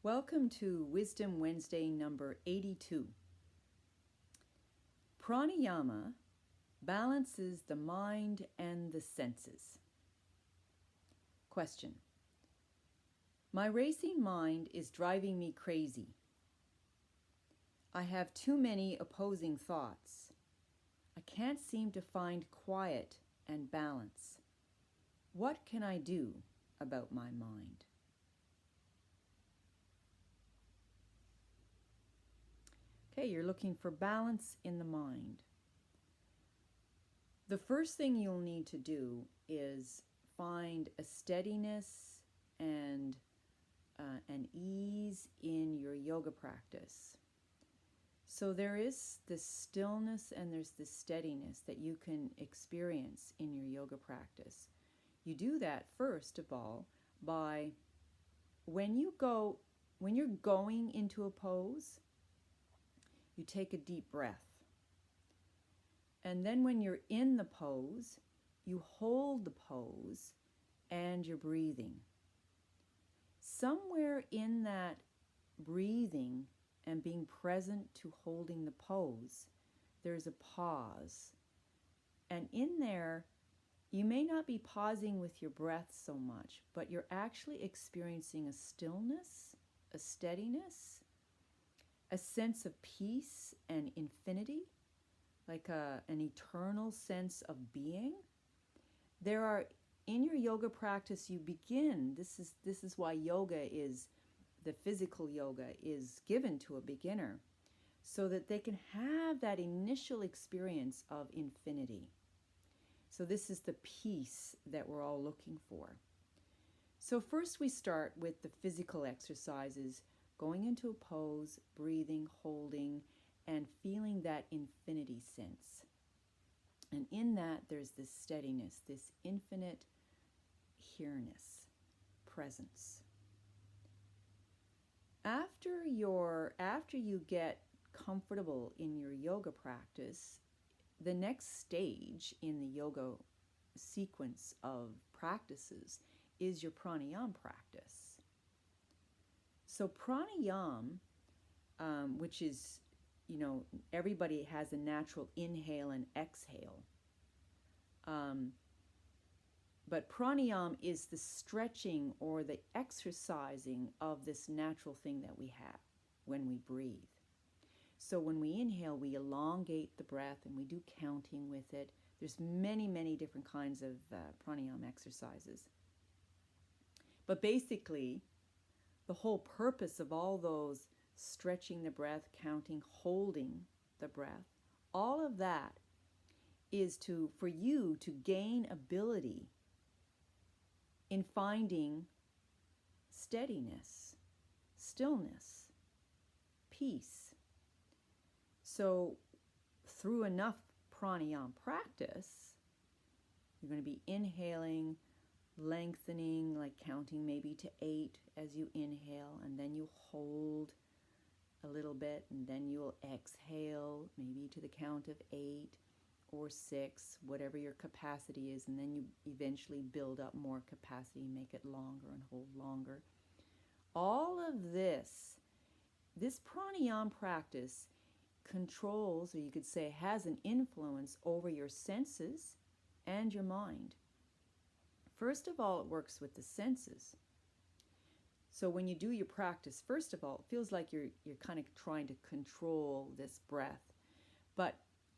Welcome to Wisdom Wednesday number 82. Pranayama balances the mind and the senses. Question. My racing mind is driving me crazy. I have too many opposing thoughts. I can't seem to find quiet and balance. What can I do about my mind? Okay, you're looking for balance in the mind. The first thing you'll need to do is find a steadiness and an ease in your yoga practice. So there is this stillness and there's this steadiness that you can experience in your yoga practice. You do that first of all by when you're going into a pose, you take a deep breath. And then when you're in the pose, you hold the pose and you're breathing. Somewhere in that breathing and being present to holding the pose, there's a pause. And in there, you may not be pausing with your breath so much, but you're actually experiencing a stillness, a steadiness, a sense of peace and infinity, like an eternal sense of being. There are, in your yoga practice, you begin, this is why yoga is, the physical yoga is given to a beginner, so that they can have that initial experience of infinity. So this is the peace that we're all looking for. So first we start with the physical exercises, going into a pose, breathing, holding, and feeling that infinity sense. And in that, there's this steadiness, this infinite here-ness, presence. After you get comfortable in your yoga practice, the next stage in the yoga sequence of practices is your pranayama practice. So pranayama, which is, everybody has a natural inhale and exhale. But pranayama is the stretching or the exercising of this natural thing that we have when we breathe. So when we inhale, we elongate the breath and we do counting with it. There's many, many different kinds of pranayama exercises. But basically, the whole purpose of all those stretching the breath, counting, holding the breath, all of that is for you to gain ability in finding steadiness, stillness, peace. So through enough pranayama practice, you're going to be inhaling, lengthening, like counting maybe to 8 as you inhale, and then you hold a little bit, and then you'll exhale maybe to the count of 8 or 6, whatever your capacity is, and then you eventually build up more capacity, make it longer and hold longer. All of this pranayama practice controls, or you could say has an influence over your senses and your mind. First of all, it works with the senses. So when you do your practice, first of all, it feels like you're kind of trying to control this breath. But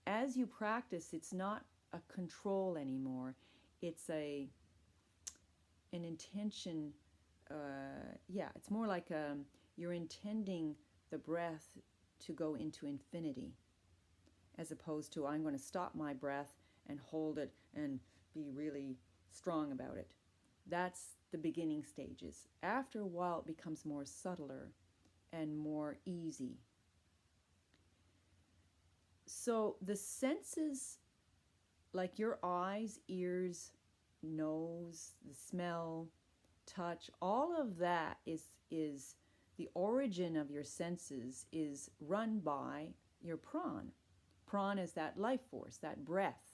as you practice, it's not a control anymore. It's an intention. It's more like you're intending the breath to go into infinity, as opposed to I'm going to stop my breath and hold it and be really strong about it. That's the beginning stages. After a while, it becomes more subtler and more easy. So the senses, like your eyes, ears, nose, the smell, touch, all of that is the origin of your senses is run by your pran. Pran is that life force, that breath.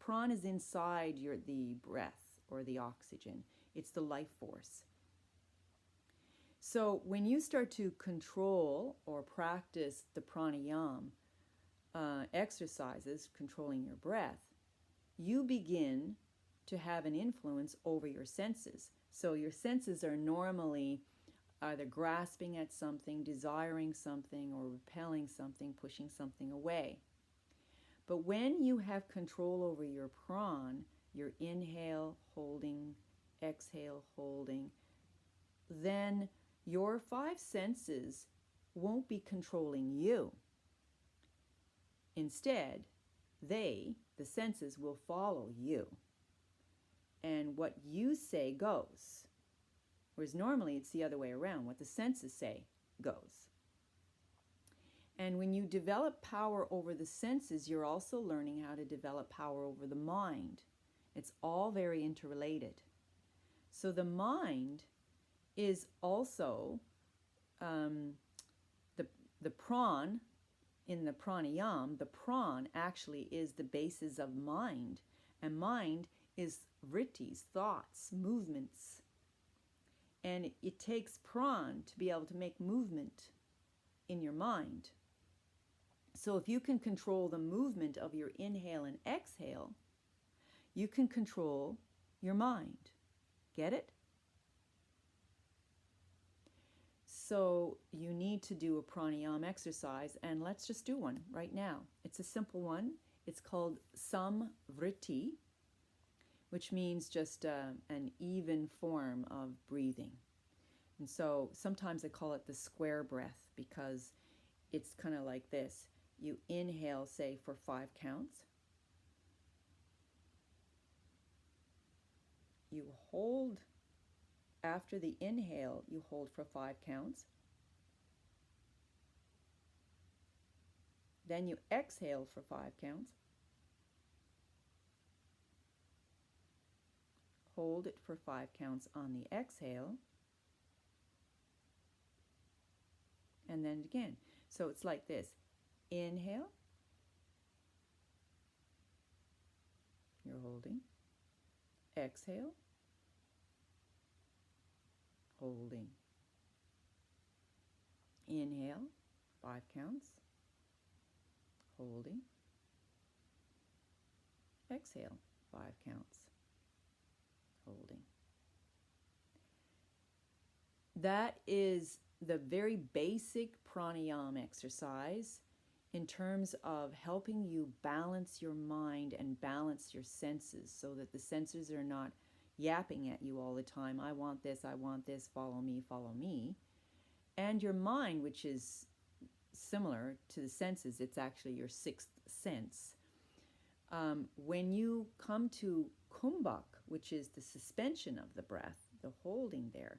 Pran is inside the breath or the oxygen. It's the life force. So when you start to control or practice the pranayama exercises, controlling your breath, you begin to have an influence over your senses. So your senses are normally either grasping at something, desiring something, or repelling something, pushing something away. But when you have control over your pran, your inhale, holding, exhale, holding, then your five senses won't be controlling you. Instead, the senses, will follow you. And what you say goes. Whereas normally it's the other way around. What the senses say goes. And when you develop power over the senses, you're also learning how to develop power over the mind. It's all very interrelated. So the mind is also the pran. In the pranayam, the pran actually is the basis of mind. And mind is vrittis, thoughts, movements. And it takes pran to be able to make movement in your mind. So if you can control the movement of your inhale and exhale, you can control your mind. Get it? So you need to do a pranayama exercise, and let's just do one right now. It's a simple one. It's called samvriti, which means just an even form of breathing. And so sometimes I call it the square breath because it's kind of like this. You inhale, say, for 5 counts. You hold. After the inhale, you hold for 5 counts. Then you exhale for 5 counts. Hold it for 5 counts on the exhale. And then again. So it's like this. Inhale. You're holding. Exhale. Holding. Inhale, 5 counts. Holding. Exhale, 5 counts. Holding. That is the very basic pranayama exercise in terms of helping you balance your mind and balance your senses so that the senses are not yapping at you all the time. I want this, follow me, follow me. And your mind, which is similar to the senses, it's actually your 6th sense. When you come to kumbhak, which is the suspension of the breath, the holding there,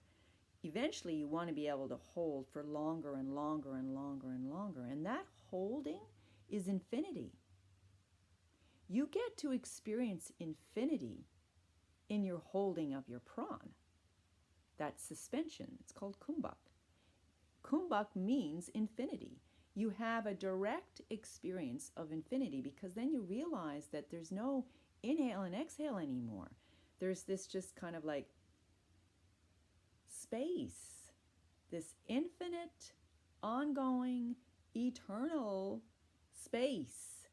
eventually you want to be able to hold for longer and longer and longer and longer. And that holding is infinity. You get to experience infinity in your holding of your pran. That suspension, it's called kumbhak. Kumbhak means infinity. You have a direct experience of infinity because then you realize that there's no inhale and exhale anymore. There's this just kind of like space, this infinite, ongoing, eternal space.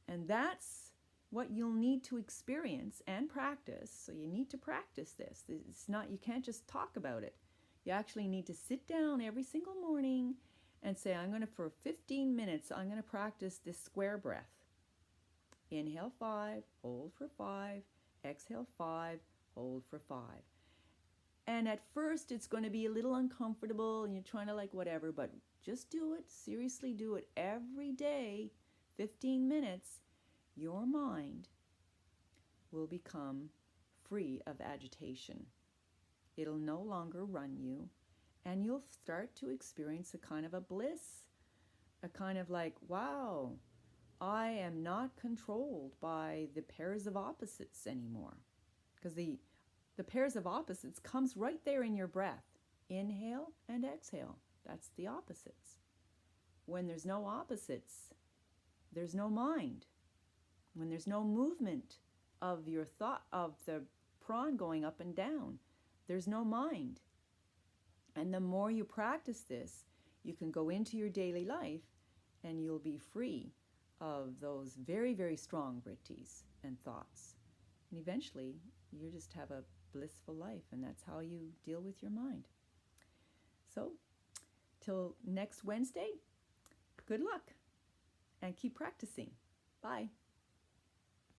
And that's what you'll need to experience and practice. So you need to practice this. It's not, you can't just talk about it. You actually need to sit down every single morning and say, for 15 minutes, I'm going to practice this square breath. Inhale 5, hold for 5, exhale 5, hold for 5. And at first it's going to be a little uncomfortable and you're trying to like whatever, but just do it, seriously do it every day, 15 minutes. Your mind will become free of agitation. It'll no longer run you, and you'll start to experience a kind of a bliss, a kind of like, wow, I am not controlled by the pairs of opposites anymore. Because the pairs of opposites comes right there in your breath. Inhale and exhale. That's the opposites. When there's no opposites, there's no mind. When there's no movement of your thought, of the pran going up and down, there's no mind. And the more you practice this, you can go into your daily life and you'll be free of those very, very strong vrittis and thoughts. And eventually, you just have a blissful life, and that's how you deal with your mind. So, till next Wednesday, good luck and keep practicing. Bye.